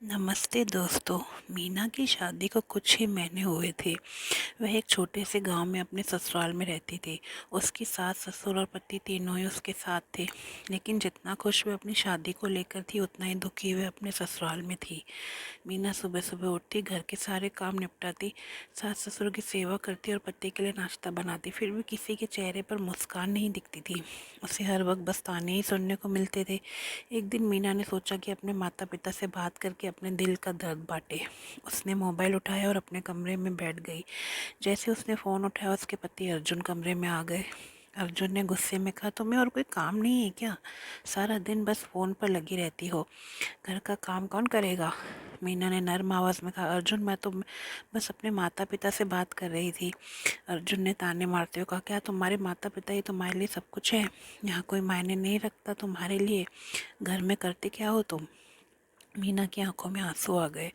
नमस्ते दोस्तों। मीना की शादी को कुछ ही महीने हुए थे। वह एक छोटे से गांव में अपने ससुराल में रहती थी। उसकी सास ससुर और पति तीनों ही उसके साथ थे। लेकिन जितना खुश वह अपनी शादी को लेकर थी उतना ही दुखी वह अपने ससुराल में थी। मीना सुबह सुबह उठती, घर के सारे काम निपटाती, सास ससुर की सेवा करती और पति के लिए नाश्ता बनाती। फिर भी किसी के चेहरे पर मुस्कान नहीं दिखती थी। उसे हर वक्त बस ताने ही सुनने को मिलते थे। एक दिन मीना ने सोचा कि अपने माता पिता से बात करके अपने दिल का दर्द बांटे। उसने मोबाइल उठाया और अपने कमरे में बैठ गई। जैसे उसने फ़ोन उठाया, उसके पति अर्जुन कमरे में आ गए। अर्जुन ने गुस्से में कहा, तुम्हें और कोई काम नहीं है क्या? सारा दिन बस फ़ोन पर लगी रहती हो। घर का काम कौन करेगा? मीना ने नर्म आवाज़ में कहा, अर्जुन मैं तो बस अपने माता पिता से बात कर रही थी। अर्जुन ने ताने मारते हुए कहा, क्या तुम्हारे माता पिता ही तुम्हारे लिए सब कुछ है? यहाँ कोई मायने नहीं रखता तुम्हारे लिए? घर में करते क्या हो तुम? मीना की आंखों में आंसू आ गए।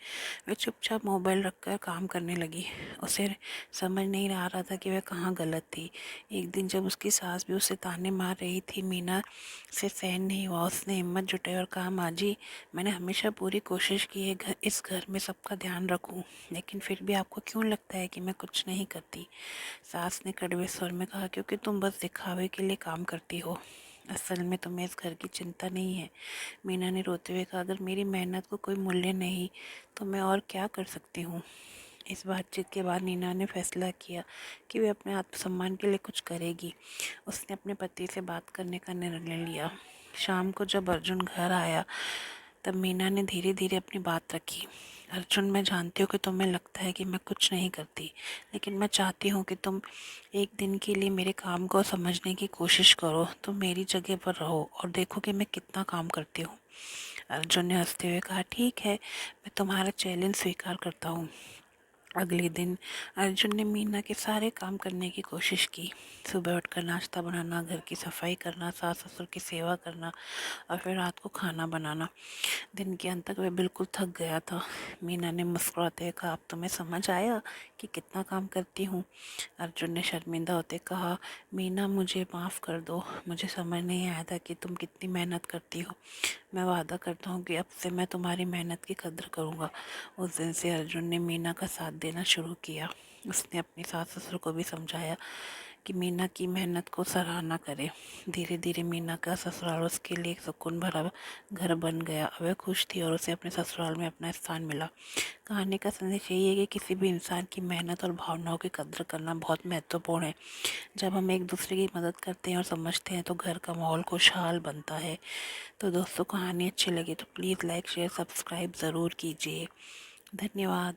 वह चुपचाप मोबाइल रखकर काम करने लगी। उसे समझ नहीं आ रहा था कि वह कहाँ गलत थी। एक दिन जब उसकी सास भी उसे ताने मार रही थी, मीना से सहन नहीं हुआ। उसने हिम्मत जुटाई और कहा, माँ जी, मैंने हमेशा पूरी कोशिश की है इस घर में सबका ध्यान रखूं, लेकिन फिर भी आपको क्यों लगता है कि मैं कुछ नहीं करती? सास ने कड़वे स्वर में कहा, क्योंकि तुम बस दिखावे के लिए काम करती हो। असल में तुम्हें इस घर की चिंता नहीं है। मीना ने रोते हुए कहा, अगर मेरी मेहनत को कोई मूल्य नहीं तो मैं और क्या कर सकती हूँ? इस बातचीत के बाद मीना ने फैसला किया कि वे अपने आत्मसम्मान के लिए कुछ करेगी। उसने अपने पति से बात करने का निर्णय लिया। शाम को जब अर्जुन घर आया तब मीना ने धीरे धीरे अपनी बात रखी। अर्जुन, मैं जानती हूँ कि तुम्हें लगता है कि मैं कुछ नहीं करती, लेकिन मैं चाहती हूँ कि तुम एक दिन के लिए मेरे काम को समझने की कोशिश करो। तुम मेरी जगह पर रहो और देखो कि मैं कितना काम करती हूँ। अर्जुन ने हंसते हुए कहा, ठीक है, मैं तुम्हारा चैलेंज स्वीकार करता हूँ। अगले दिन अर्जुन ने मीना के सारे काम करने की कोशिश की। सुबह उठकर नाश्ता बनाना, घर की सफाई करना, सास ससुर की सेवा करना और फिर रात को खाना बनाना। दिन के अंत तक वह बिल्कुल थक गया था। मीना ने मुस्कुराते हुए कहा, अब तुम्हें समझ आया कि कितना काम करती हूँ? अर्जुन ने शर्मिंदा होते कहा, मीना मुझे माफ़ कर दो, मुझे समझ नहीं आया था कि तुम कितनी मेहनत करती हो। मैं वादा करता हूँ कि अब से मैं तुम्हारी मेहनत की कदर करूँगा। उस दिन से अर्जुन ने मीना का साथ देना शुरू किया। उसने अपनी सास ससुर को भी समझाया कि मीना की मेहनत को सराहना करे। धीरे धीरे मीना का ससुराल उसके लिए एक सुकून भरा घर बन गया। वह खुश थी और उसे अपने ससुराल में अपना स्थान मिला। कहानी का संदेश यही है कि किसी भी इंसान की मेहनत और भावनाओं की कदर करना बहुत महत्वपूर्ण है। जब हम एक दूसरे की मदद करते हैं और समझते हैं तो घर का माहौल खुशहाल बनता है। तो दोस्तों, कहानी अच्छी लगी तो प्लीज़ लाइक शेयर सब्सक्राइब ज़रूर कीजिए। धन्यवाद।